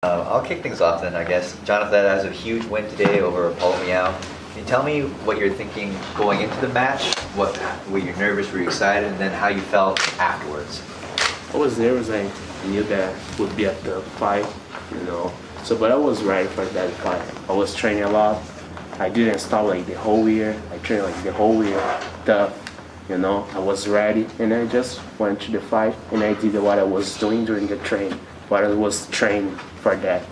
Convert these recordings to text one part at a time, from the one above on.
I'll kick things off then, I guess. Jonatha has a huge win today over Paul Meow. Can you tell me what you're thinking going into the match? Were you nervous? Were you excited? And then how you felt afterwards? I was nervous. I knew that would be a tough fight, but I was ready for that fight. I was training a lot. I didn't stop like the whole year. I trained like the whole year, tough. I was ready, and I just went to the fight, and I did what I was doing during the train, what I was training for that.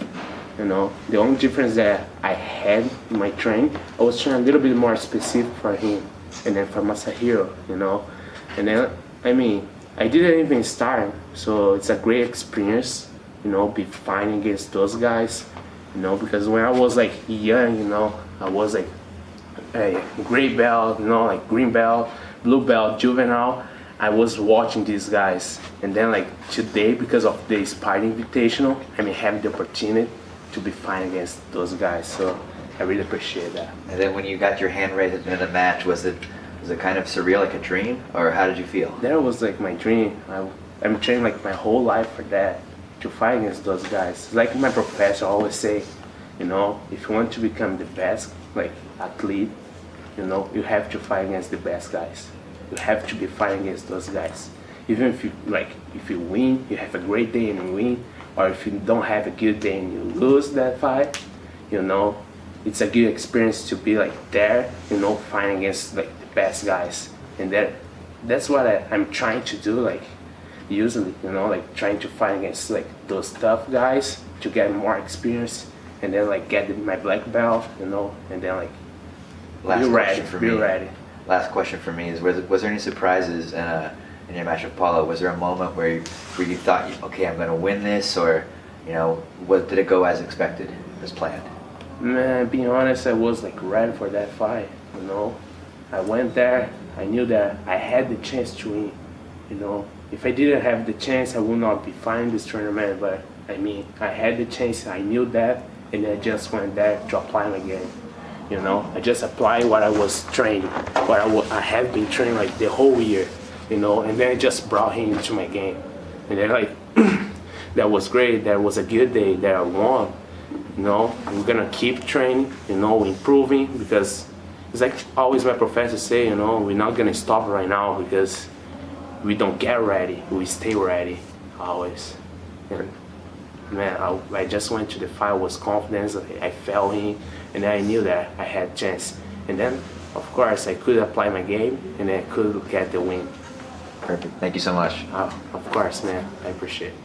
The only difference that I had in my training, I was trying a little bit more specific for him, and then for Masahiro, and then I didn't even start, so it's a great experience, be fighting against those guys, because when I was like young, I was like a gray belt, like green belt, blue belt, juvenile. I was watching these guys, and then like today, because of the Spyder Invitational, having the opportunity to be fighting against those guys, so I really appreciate that. And then when you got your hand raised at the end of the match, was it kind of surreal, like a dream, or how did you feel? That was like my dream. I'm training like my whole life for that, to fight against those guys. Like my professor always say, if you want to become the best like athlete, you have to fight against the best guys. You have to be fighting against those guys. Even if you win, you have a great day and you win, or if you don't have a good day and you lose that fight, it's a good experience to be like there, fighting against like the best guys. And that's what I'm trying to do, like usually, like trying to fight against like those tough guys to get more experience, and then like get my black belt, and then like be ready. Last question for me is: was there any surprises in your match with Paulo? Was there a moment where you thought, okay, I'm going to win this, or did it go as expected, as planned? Man, being honest, I was like ready for that fight. I went there. I knew that I had the chance to win. If I didn't have the chance, I would not be fighting this tournament. But I had the chance. I knew that, and I just went there to apply my game. I just applied what I was training, what I have been training like the whole year, and then I just brought him into my game, and then like that was great. That was a good day that I won. I'm gonna keep training, improving, because it's like always my professor say, we're not gonna stop right now because we don't get ready. We stay ready always. And man, I just went to the fight with confidence. I felt him, and I knew that I had a chance. And then, of course, I could apply my game, and I could get the win. Perfect. Thank you so much. Of course, man. I appreciate it.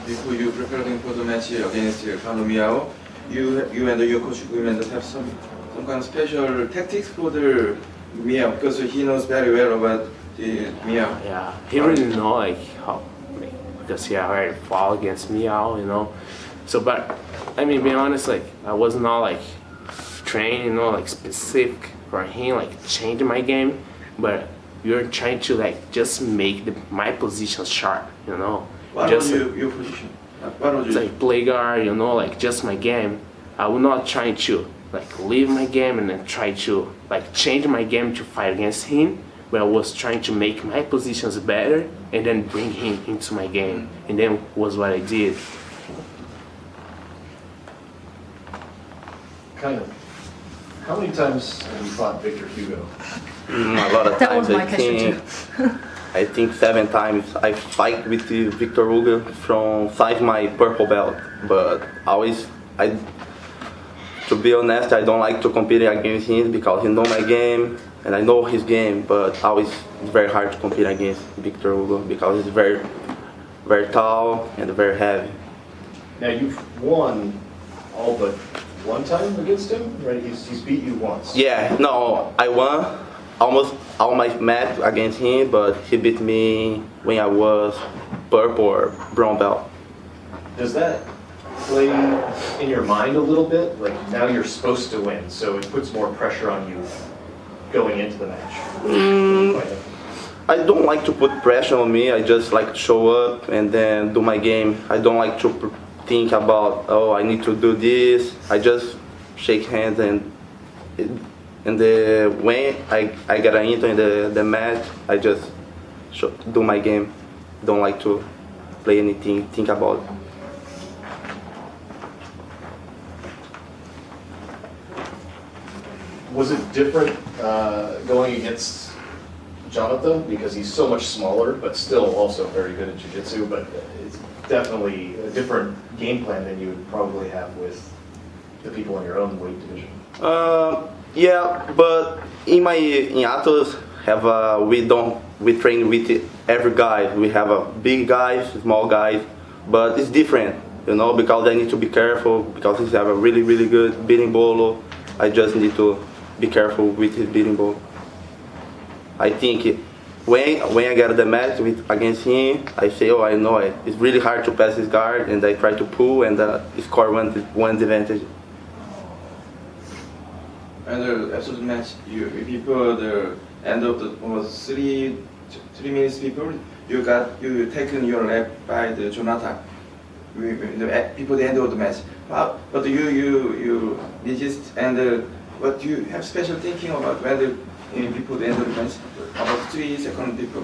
Before you preparing for the match against Paulo Meow, you and your coach Kaynan have some kind of special tactics for the Meow, because he knows very well about the Meow. Yeah, he really know like how, because he already fought against Meow, So, but being honest, like I was not like training, like specific for him, like changing my game, but you're trying to like just make my position sharp, What just, was your position? What was it's like play guard, like just my game. I was not trying to like leave my game and then try to like change my game to fight against him, but I was trying to make my positions better and then bring him into my game, and then was what I did. Kind of. How many times have you fought Victor Hugo? A lot of That was times. my question too. I think 7 times. I fight with Victor Hugo from 5 my purple belt, but to be honest, I don't like to compete against him because he know my game and I know his game, but always it's very hard to compete against Victor Hugo because he's very, very tall and very heavy. Now you've won all but one time against him, right? He's beat you once. Yeah, no, I won almost all my match against him, but he beat me when I was purple or brown belt. Does that play in your mind a little bit? Like now you're supposed to win, so it puts more pressure on you going into the match. I don't like to put pressure on me. I just like to show up and then do my game. I don't like to think about, oh, I need to do this. I just shake hands and when I get into the match, I just do my game. Don't like to play anything, think about it. Was it different going against Jonatha because he's so much smaller, but still also very good at jiu-jitsu? But it's definitely a different game plan than you would probably have with the people in your own weight division. Yeah, but in ATOS we train with every guy. We have a big guys, small guys, but it's different, you know, because I need to be careful because he have a really good beating bolo. I just need to be careful with his beating bolo. I think when I get the match against him, I say, oh, I know it's really hard to pass his guard, and I try to pull and score one advantage. And after the match, before the end of the was 3 minutes before, you taken your lap by the Jonatha before the end of the match. But you resist, and what you have special thinking about when before the end of the match, about 3 seconds before.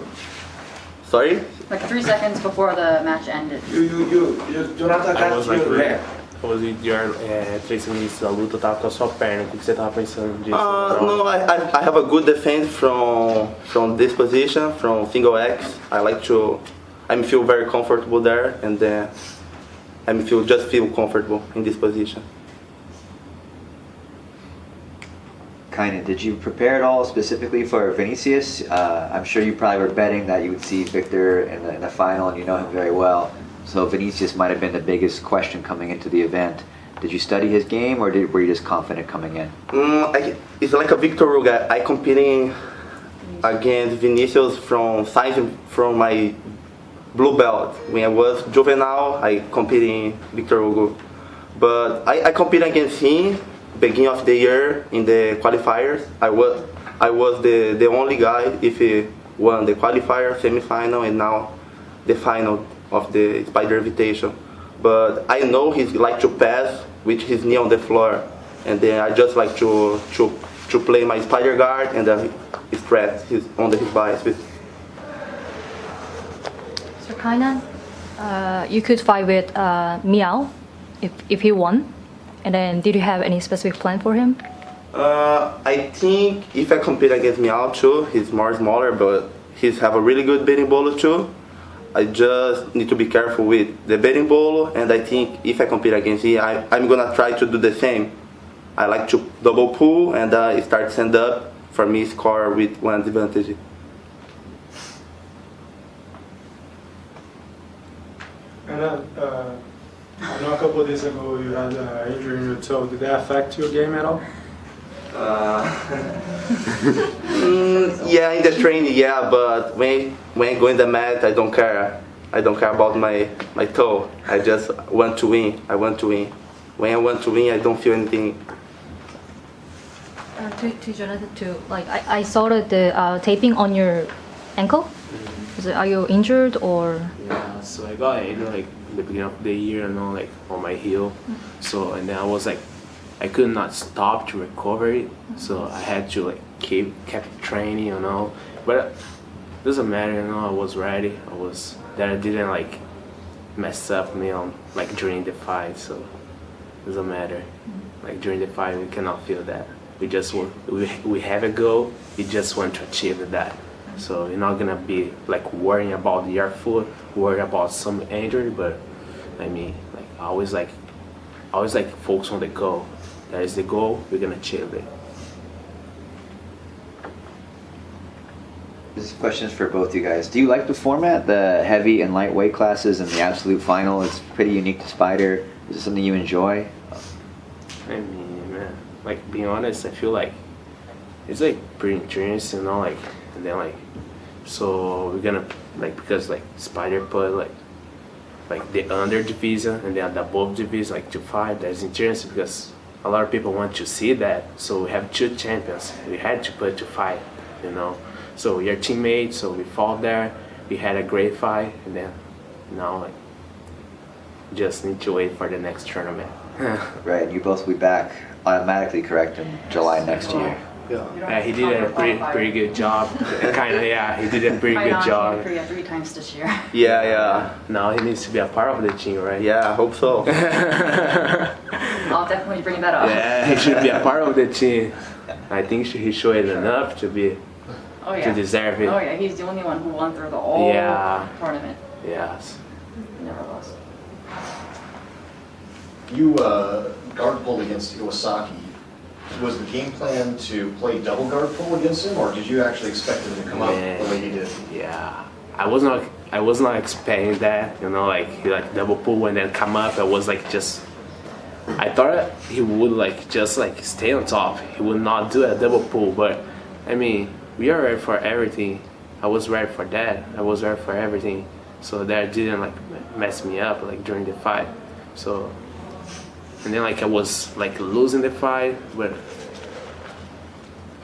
Sorry? Like 3 seconds before the match ended. Jonatha got your lap. I was with your 3 minutos da luta, eu tava com a sua perna. O que você tava pensando disso? No, I have a good defense from this position, from single X. I feel very comfortable there, and then I just feel comfortable in this position. Kaynan, did you prepare at all specifically for Vinicius? I'm sure you probably were betting that you would see Victor in the final, and you know him very well. So Vinicius might have been the biggest question coming into the event. Did you study his game, or were you just confident coming in? It's like a Victor guy. I competing against Vinicius from my blue belt. When I was juvenile, I competing Victor Hugo. But I competed against him beginning of the year in the qualifiers. I was the only guy if he won the qualifier, semi-final, and now the final of the Spyder Invitational. But I know he like to pass with his knee on the floor, and then I just like to play my Spyder guard and his press under his bias. So Kaynan, you could fight with Miao if he won, and then did you have any specific plan for him? I think if I compete against Miao too, he's more smaller, but he's have a really good beating bolo too. I just need to be careful with the beating bolo, and I think if I compete against him, I'm gonna try to do the same. I like to double pull and start stand up. For me, score with one advantage. And I know a couple of days ago you had an injury in your toe. Did that affect your game at all? Yeah, in the training, yeah, but when I go in the mat, I don't care. I don't care about my toe. I just want to win. I want to win. When I want to win, I don't feel anything. To Jonatha too. Like I saw the taping on your ankle. Are you injured or? Yeah, so I got injured like in the beginning of the year, you know, like on my heel. So and then I was like, I could not stop to recover it. So I had to like kept training, you know. But it doesn't matter, you know. I was ready. I didn't like mess up me on like during the fight. So it doesn't matter. Like during the fight, we cannot feel that. We have a goal. We just want to achieve that. So you're not gonna be like worrying about your foot, worry about some injury, but I mean, like always focus on the goal. That is the goal. We're gonna achieve it. This question is for both you guys. Do you like the format, the heavy and lightweight classes and the absolute final? It's pretty unique to Spyder. Is it something you enjoy? I mean, man, like being honest, I feel like it's like pretty intense, you know, like, and then like, so we're gonna like, because like Spyder put like the under division and then the above division like to fight. That's interesting because a lot of people want to see that. So we have 2 champions. We had to put to fight, you know. So we are teammates. So we fought there. We had a great fight, and then now like just need to wait for the next tournament. Right, you both will be back automatically, correct, in July next year. You Yeah. don't Yeah, he did a pretty good job. Kind of, yeah, he did a pretty good Kaynan job. came to Korea 3 times this year. Yeah. Now he needs to be a part of the team, right? Yeah, I hope so. I'll definitely bring that up. Yeah, he should be a part of the team. I think he showed it enough to be Oh yeah. to deserve it. Oh yeah, he's the only one who won through the whole Yeah. tournament. Yes. He never lost. You guard pulled against Iwasaki. Was the game plan to play double guard pull against him, or did you actually expect him to come up the way he did? Yeah. I was not expecting that, you know, like he like double pull and then come up. I was like I thought he would like just like stay on top. He would not do a double pull, but I mean, we are ready for everything. I was ready for that. I was ready for everything. So that didn't like mess me up like during the fight. So and then like I was like losing the fight, but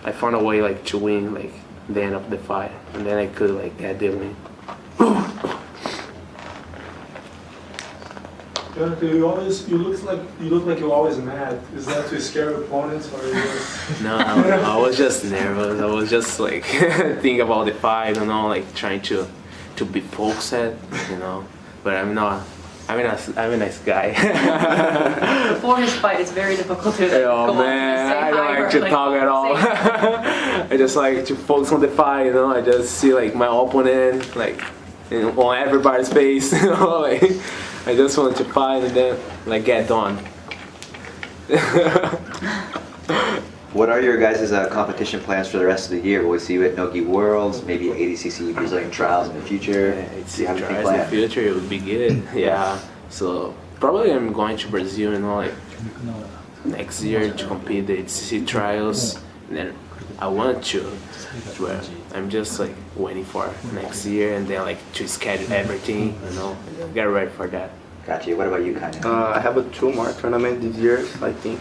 I found a way like to win like the end of the fight, and then I could like get the win. Jonatha, you look like you're always mad. Is that to scare opponents or you just... No, I was just nervous. I was just like thinking about the fight, you know, like trying to be focused, you know. But I'm not. I'm a nice guy. Before his fight, it's very difficult to Oh go man, up I and don't say like to hi or, talk at all. say- I just like to focus on the fight, you know. I just see like my opponent, like on everybody's face, you know. Like I just want to fight and then like get done. What are your guys' competition plans for the rest of the year? Will we see you at Nogi Worlds, maybe ADCC Brazilian Trials in the future? It's Do you have anything in the planned? future. It would be good. Yeah. So probably I'm going to Brazil, you know, like next year to compete the ADCC trials. And then I want to, but I'm just like waiting for next year and then like to schedule everything, you know, get ready for that. Gotcha. What about you, Kaynan? I have 2 more tournaments this year, I think.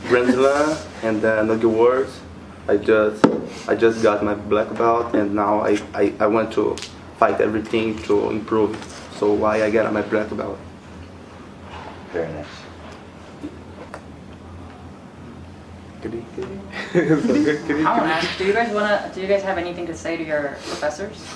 Grand Slam and then Nogi Worlds. I just got my black belt and now I want to fight everything to improve. So why I get my black belt. Very nice. I want to ask, do you guys have anything to say to your professors?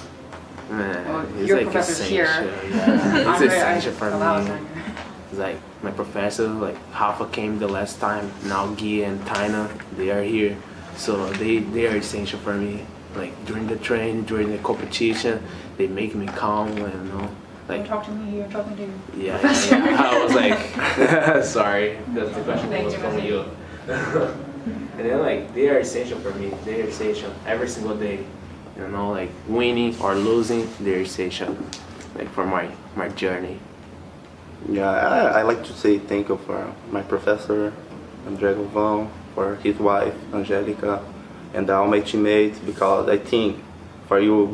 Man, Well, it's your like professor's essential. here. Yeah. It's Andre, essential for allow us me. on here. It's like my professor, like Rafa came the last time. Now Guy and Tina, they are here, so they are essential for me. Like during the training, during the competition, they make me calm. You know, Don't like talk to me, you're talking to yeah. professor. I was like, sorry, because the question Thank was you, from Missy. you. And then like they are essential for me. They are essential every single day. You know, like winning or losing, they're essential. Like for my journey. Yeah, I like to say thank you for my professor, André Galvão, for his wife, Angelica, and all my teammates, because I think for you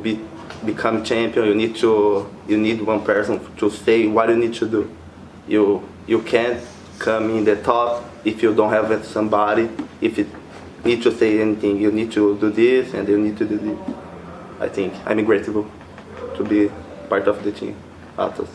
become champion, you need one person to say what you need to do. You can't come in the top if you don't have somebody. If you need to say anything, you need to do this and you need to do this. I think I'm grateful to be part of the team, ATOS.